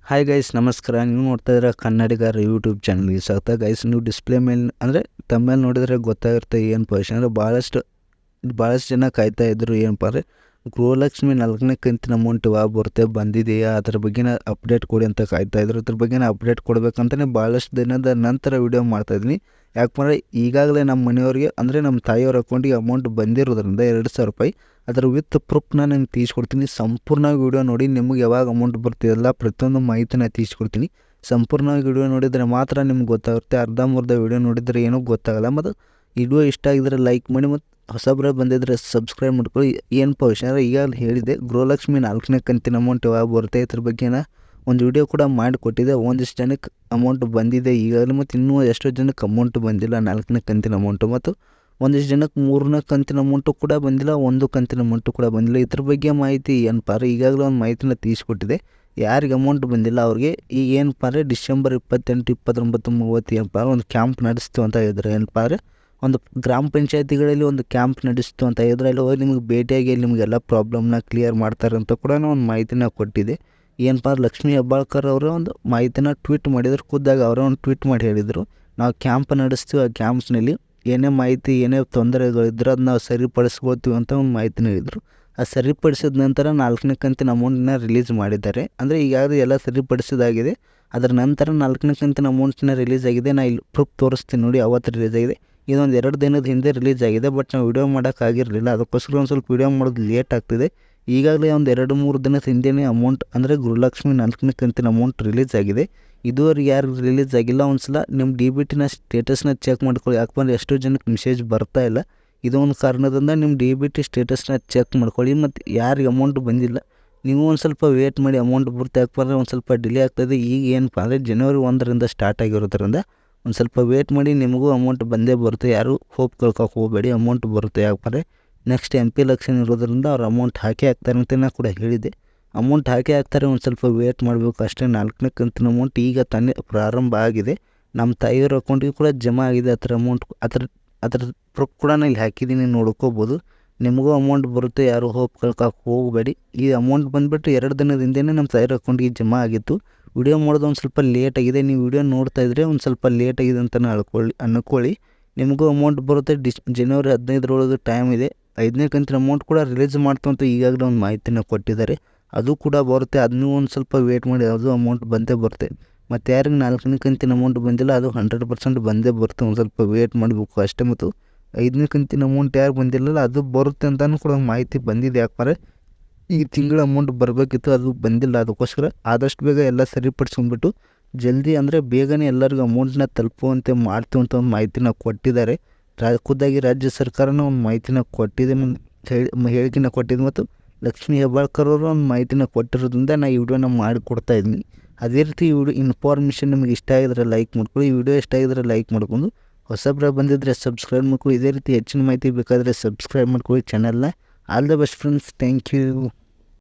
Hi guys, ನಮಸ್ಕಾರ. ನೀವು ನೋಡ್ತಾ ಇದ್ದೀರಾ ಕನ್ನಡಿಗರ ಯೂಟ್ಯೂಬ್ ಚಾನಲ್ಗೆ ಸ್ವಾಗತ. ಗೈಸ್, ನೀವು ಡಿಸ್ಪ್ಲೇ ಮೇಲೆ ಅಂದರೆ ತಮ್ಮೇಲೆ ನೋಡಿದರೆ ಗೊತ್ತಾಗಿರುತ್ತೆ ಏನು ಪೊಸಿಷನ್ ಅಂದರೆ ಭಾಳಷ್ಟು ಜನ ಕಾಯ್ತಾ ಇದ್ದರು. ಏನಪ್ಪ ಅಂದರೆ ಗೃಹಲಕ್ಷ್ಮಿ 4ನೇ ಕಂತಿನ ಅಮೌಂಟ್ ಯಾವಾಗ ಬರುತ್ತೆ, ಬಂದಿದೆಯಾ, ಅದ್ರ ಬಗ್ಗೆನ ಅಪ್ಡೇಟ್ ಕೊಡಿ ಅಂತ ಕಾಯ್ತಾಯಿದ್ರು. ಅದ್ರ ಬಗ್ಗೆನ ಅಪ್ಡೇಟ್ ಕೊಡಬೇಕಂತಲೇ ಭಾಳಷ್ಟು ದಿನದ ನಂತರ ವೀಡಿಯೋ ಮಾಡ್ತಾಯಿದ್ದೀನಿ. ಯಾಕಂದರೆ ಈಗಾಗಲೇ ನಮ್ಮ ಮನೆಯವ್ರಿಗೆ ಅಂದರೆ ನಮ್ಮ ತಾಯಿಯವ್ರ ಅಕೌಂಟಿಗೆ ಅಮೌಂಟ್ ಬಂದಿರೋದ್ರಿಂದ 2,000 ರೂಪಾಯಿ ಅದರ ವಿತ್ ಪ್ರೂಫ್ನ ನಾನು ತೀಸ್ಕೊಡ್ತೀನಿ. ಸಂಪೂರ್ಣವಾಗಿ ವೀಡಿಯೋ ನೋಡಿ ನಿಮಗೆ ಯಾವಾಗ ಅಮೌಂಟ್ ಬರ್ತಿದೆಲ್ಲ ಪ್ರತಿಯೊಂದು ಮಾಹಿತಿನ ತೀಸ್ಕೊಡ್ತೀನಿ. ಸಂಪೂರ್ಣವಾಗಿ ವೀಡಿಯೋ ನೋಡಿದರೆ ಮಾತ್ರ ನಿಮ್ಗೆ ಗೊತ್ತಾಗುತ್ತೆ. ಅರ್ಧಂಬರ್ಧ ವೀಡಿಯೋ ನೋಡಿದರೆ ಏನೂ ಗೊತ್ತಾಗಲ್ಲ. ಮತ್ತು ವಿಡಿಯೋ ಇಷ್ಟ ಆಗಿದ್ರೆ ಲೈಕ್ ಮಾಡಿ, ಮತ್ತು ಹೊಸಬ್ರೆ ಬಂದಿದ್ದರೆ ಸಬ್ಸ್ಕ್ರೈಬ್ ಮಾಡ್ಕೊಳ್ಳಿ. ಏನಪ್ಪ ವಿಷಯ ಅಂದರೆ ಈಗಾಗಲೇ ಹೇಳಿದೆ, ಗೃಹಲಕ್ಷ್ಮಿ 4ನೇ ಕಂತಿನ ಅಮೌಂಟ್ ಯಾವಾಗ ಬರುತ್ತೆ ಇದ್ರ ಬಗ್ಗೆನ ಒಂದು ವಿಡಿಯೋ ಕೂಡ ಮಾಡಿಕೊಟ್ಟಿದೆ. ಒಂದಿಷ್ಟು ಜನಕ್ಕೆ ಅಮೌಂಟ್ ಬಂದಿದೆ ಈಗಾಗಲೇ, ಮತ್ತು ಇನ್ನೂ ಎಷ್ಟೋ ಜನಕ್ಕೆ ಅಮೌಂಟ್ ಬಂದಿಲ್ಲ 4ನೇ ಕಂತಿನ ಅಮೌಂಟು. ಮತ್ತು ಒಂದಿಷ್ಟು ಜನಕ್ಕೆ 3ನೇ ಕಂತಿನ ಅಮೌಂಟು ಕೂಡ ಬಂದಿಲ್ಲ, 1 ಕಂತಿನ ಅಮೌಂಟು ಕೂಡ ಬಂದಿಲ್ಲ. ಇದ್ರ ಬಗ್ಗೆ ಮಾಹಿತಿ ಏನಪ್ಪ ಅಂದರೆ ಈಗಾಗಲೇ ಒಂದು ಮಾಹಿತಿನ ತೀಸ್ಕೊಟ್ಟಿದೆ. ಯಾರಿಗೆ ಅಮೌಂಟ್ ಬಂದಿಲ್ಲ ಅವ್ರಿಗೆ ಈಗ ಏನಪ್ಪ ಅಂದರೆ ಡಿಸೆಂಬರ್ 28, 29, 30 ಏನಪ್ಪ ಒಂದು ಕ್ಯಾಂಪ್ ನಡೆಸ್ತು ಅಂತ ಹೇಳಿದ್ರು. ಏನಪ್ಪ ಅಂದರೆ ಒಂದು ಗ್ರಾಮ ಪಂಚಾಯತಿಗಳಲ್ಲಿ ಒಂದು ಕ್ಯಾಂಪ್ ನಡೆಸ್ತು ಅಂತ ಹೇಳಿದ್ರೆ ಅಲ್ಲಿ ಹೋಗಿ ನಿಮಗೆ ಭೇಟಿಯಾಗಿ ನಿಮಗೆಲ್ಲ ಪ್ರಾಬ್ಲಮ್ನ ಕ್ಲಿಯರ್ ಮಾಡ್ತಾರೆ ಅಂತ ಕೂಡ ಒಂದು ಮಾಹಿತಿನ ಕೊಟ್ಟಿದೆ. ಏನಪ್ಪ ಲಕ್ಷ್ಮೀ ಹೆಬ್ಬಾಳ್ಕರ್ ಅವರು ಒಂದು ಮಾಹಿತಿನ ಟ್ವೀಟ್ ಮಾಡಿದ್ರು. ಖುದ್ದಾಗ ಅವರೇ ಒಂದು ಟ್ವೀಟ್ ಮಾಡಿ ಹೇಳಿದರು, ನಾವು ಕ್ಯಾಂಪ್ ನಡೆಸ್ತೀವಿ, ಆ ಕ್ಯಾಂಪ್ಸ್ನಲ್ಲಿ ಏನೇ ಮಾಹಿತಿ ಏನೇ ತೊಂದರೆಗಳಿದ್ರೆ ಅದು ನಾವು ಸರಿಪಡಿಸ್ಕೊಳ್ತೀವಿ ಅಂತ ಒಂದು ಮಾಹಿತಿನ ಹೇಳಿದರು. ಆ ಸರಿಪಡಿಸಿದ ನಂತರ 4ನೇ ಕಂತಿನ ಅಮೌಂಟನ್ನ ರಿಲೀಸ್ ಮಾಡಿದ್ದಾರೆ. ಅಂದರೆ ಈಗಾಗಲೇ ಎಲ್ಲ ಸರಿಪಡಿಸಿದಾಗಿದೆ. ಅದರ ನಂತರ 4ನೇ ಕಂತಿನ ಅಮೌಂಟ್ನ ರಿಲೀಸ್ ಆಗಿದೆ. ನಾನು ಇಲ್ಲಿ ಪ್ರೂಫ್ ತೋರಿಸ್ತೀನಿ ನೋಡಿ, ಅವತ್ತು ರಿಲೀಸ್ ಆಗಿದೆ. ಇದೊಂದು 2 ದಿನದ ಹಿಂದೆ ರಿಲೀಸ್ ಆಗಿದೆ. ಬಟ್ ನಾವು ವೀಡಿಯೋ ಮಾಡೋಕ್ಕಾಗಿರಲಿಲ್ಲ, ಅದಕ್ಕೋಸ್ಕರ ಒಂದು ಸ್ವಲ್ಪ ವೀಡಿಯೋ ಮಾಡೋದು ಲೇಟ್ ಆಗ್ತಿದೆ. ಈಗಾಗಲೇ ಒಂದು 2-3 ದಿನದ ಹಿಂದೆಯೇ ಅಮೌಂಟ್ ಅಂದರೆ ಗೃಹಲಕ್ಷ್ಮಿ 4ನೇ ಕಂತಿನ ಅಮೌಂಟ್ ರಿಲೀಸ್ ಆಗಿದೆ. ಇದುವರೆಗೆ ಯಾರು ರಿಲೀಸ್ ಆಗಿಲ್ಲ ಒಂದು ಸಲ ನಿಮ್ಮ DBTನ ಸ್ಟೇಟಸ್ನ ಚೆಕ್ ಮಾಡ್ಕೊಳ್ಳಿ. ಯಾಕಂದರೆ ಎಷ್ಟೋ ಜನಕ್ಕೆ ಮೆಸೇಜ್ ಬರ್ತಾ ಇಲ್ಲ. ಇದೊಂದು ಕಾರಣದಿಂದ ನಿಮ್ಮ DBT ಸ್ಟೇಟಸ್ನ ಚೆಕ್ ಮಾಡ್ಕೊಳ್ಳಿ. ಮತ್ತು ಯಾರಿಗೆ ಅಮೌಂಟ್ ಬಂದಿಲ್ಲ ನೀವು ಒಂದು ಸ್ವಲ್ಪ ವೇಟ್ ಮಾಡಿ, ಅಮೌಂಟ್ ಬರುತ್ತೆ. ಯಾಕಂದರೆ ಒಂದು ಸ್ವಲ್ಪ ಡಿಲೇ ಆಗ್ತಾಯಿದೆ. ಈಗ ಏನಪ್ಪ ಅಂದರೆ ಜನವರಿ 1ರಿಂದ ಸ್ಟಾರ್ಟ್ ಆಗಿರೋದ್ರಿಂದ ಒಂದು ಸ್ವಲ್ಪ ವೇಟ್ ಮಾಡಿ, ನಿಮಗೂ ಅಮೌಂಟ್ ಬಂದೇ ಬರುತ್ತೆ. ಯಾರೂ ಹೋಪ್ ಕಳ್ಕೊಕ್ಕೆ ಹೋಗಬೇಡಿ, ಅಮೌಂಟ್ ಬರುತ್ತೆ. ಯಾಕಂದರೆ ನೆಕ್ಸ್ಟ್ MP ಎಲೆಕ್ಷನ್ ಇರೋದ್ರಿಂದ ಅವ್ರು ಅಮೌಂಟ್ ಹಾಕಿ ಹಾಕ್ತಾರೆ ಅಂತ ನಾನು ಕೂಡ ಹೇಳಿದೆ. ಅಮೌಂಟ್ ಹಾಕಿ ಹಾಕ್ತಾರೆ, ಒಂದು ಸ್ವಲ್ಪ ವೇಟ್ ಮಾಡಬೇಕು ಅಷ್ಟೇ. 4ನೇ ಕಂತಿನ ಅಮೌಂಟ್ ಈಗ ತಾನೇ ಪ್ರಾರಂಭ ಆಗಿದೆ. ನಮ್ಮ ತಾಯಿಯವ್ರ ಅಕೌಂಟಿಗೆ ಕೂಡ ಜಮಾ ಆಗಿದೆ ಅದರ ಅಮೌಂಟ್. ಅದ್ರ ಪ್ರೂಫ್ ಕೂಡ ನಾನು ಇಲ್ಲಿ ಹಾಕಿದ್ದೀನಿ, ನೋಡ್ಕೋಬೋದು. ನಿಮಗೂ ಅಮೌಂಟ್ ಬರುತ್ತೆ, ಯಾರು ಹೋಪ್ ಕಳ್ಕೊಕ್ಕೆ ಹೋಗಬೇಡಿ. ಈ ಅಮೌಂಟ್ ಬಂದುಬಿಟ್ಟು 2 ದಿನದ ಹಿಂದೆಯೇ ನಮ್ಮ ತಾಯಿಯವ್ರ ಅಕೌಂಟಿಗೆ ಜಮಾ ಆಗಿತ್ತು. ವಿಡಿಯೋ ಮಾಡೋದು ಒಂದು ಸ್ವಲ್ಪ ಲೇಟ್ ಆಗಿದೆ. ನೀವು ವಿಡಿಯೋ ನೋಡ್ತಾ ಇದ್ದರೆ ಒಂದು ಸ್ವಲ್ಪ ಲೇಟ್ ಆಗಿದೆ ಅಂತ ಅನ್ಕೊಳ್ಳಿ. ನಿಮಗೂ ಅಮೌಂಟ್ ಬರುತ್ತೆ. ಜನವರಿ 15ರೊಳಗೆ ಟೈಮ್ ಇದೆ. 5ನೇ ಕಂತಿನ ಅಮೌಂಟ್ ಕೂಡ ರಿಲೀಸ್ ಮಾಡ್ತು ಅಂತ ಈಗಾಗಲೇ ಒಂದು ಮಾಹಿತಿನ ಕೊಟ್ಟಿದ್ದಾರೆ. ಅದು ಕೂಡ ಬರುತ್ತೆ. ಅದನ್ನೂ ಒಂದು ಸ್ವಲ್ಪ ವೇಟ್ ಮಾಡಿ, ಅದು ಅಮೌಂಟ್ ಬಂದೇ ಬರುತ್ತೆ. ಮತ್ತು ಯಾರಿಗೆ 4ನೇ ಕಂತಿನ ಅಮೌಂಟ್ ಬಂದಿಲ್ಲ ಅದು 100% ಬಂದೇ ಬರುತ್ತೆ. ಒಂದು ಸ್ವಲ್ಪ ವೇಟ್ ಮಾಡಬೇಕು ಅಷ್ಟೇ. ಮತ್ತು 5ನೇ ಕಂತಿನ ಅಮೌಂಟ್ ಯಾರು ಬಂದಿಲ್ಲಲ್ಲ ಅದು ಬರುತ್ತೆ ಅಂತಲೂ ಕೂಡ ಮಾಹಿತಿ ಬಂದಿದೆ. ಯಾಕಂದರೆ ಈ ತಿಂಗಳ ಅಮೌಂಟ್ ಬರಬೇಕಿತ್ತು, ಅದು ಬಂದಿಲ್ಲ. ಅದಕ್ಕೋಸ್ಕರ ಆದಷ್ಟು ಬೇಗ ಎಲ್ಲ ಸರಿಪಡಿಸ್ಕೊಂಡ್ಬಿಟ್ಟು ಜಲ್ದಿ ಅಂದರೆ ಬೇಗನೆ ಎಲ್ಲರಿಗೂ ಅಮೌಂಟ್ನ ತಲುಪುವಂತೆ ಮಾಡ್ತೀವಿ ಅಂತ ಒಂದು ಮಾಹಿತಿನ ಕೊಟ್ಟಿದ್ದಾರೆ. ಖುದ್ದಾಗಿ ರಾಜ್ಯ ಸರ್ಕಾರನ ಒಂದು ಮಾಹಿತಿನ ಕೊಟ್ಟಿದೆ, ಹೇಳಿಕೆನ ಕೊಟ್ಟಿದೆ. ಮತ್ತು ಲಕ್ಷ್ಮೀ ಹೆಬ್ಬಾಳ್ಕರ್ ಅವರು ಒಂದು ಮಾಹಿತಿನ ಕೊಟ್ಟಿರೋದ್ರಿಂದ ನಾನು ಈ ವಿಡಿಯೋನ ಮಾಡಿಕೊಡ್ತಾ ಇದ್ದೀನಿ. ಅದೇ ರೀತಿ ಈ ವಿಡಿಯೋ ಇನ್ಫಾರ್ಮೇಷನ್ ನಿಮಗೆ ಇಷ್ಟ ಆಗಿದ್ರೆ ಲೈಕ್ ಮಾಡ್ಕೊಳ್ಳಿ. ಈ ವಿಡಿಯೋ ಇಷ್ಟ ಆಗಿದ್ರೆ ಲೈಕ್ ಮಾಡ್ಕೊಂಡು ಹೊಸಬ್ರ ಬಂದಿದ್ದರೆ ಸಬ್ಸ್ಕ್ರೈಬ್ ಮಾಡ್ಕೊಳ್ಳಿ. ಇದೇ ರೀತಿ ಹೆಚ್ಚಿನ ಮಾಹಿತಿ ಬೇಕಾದರೆ ಸಬ್ಸ್ಕ್ರೈಬ್ ಮಾಡ್ಕೊಳ್ಳಿ ಚಾನಲ್ನ. All the best friends, thank you.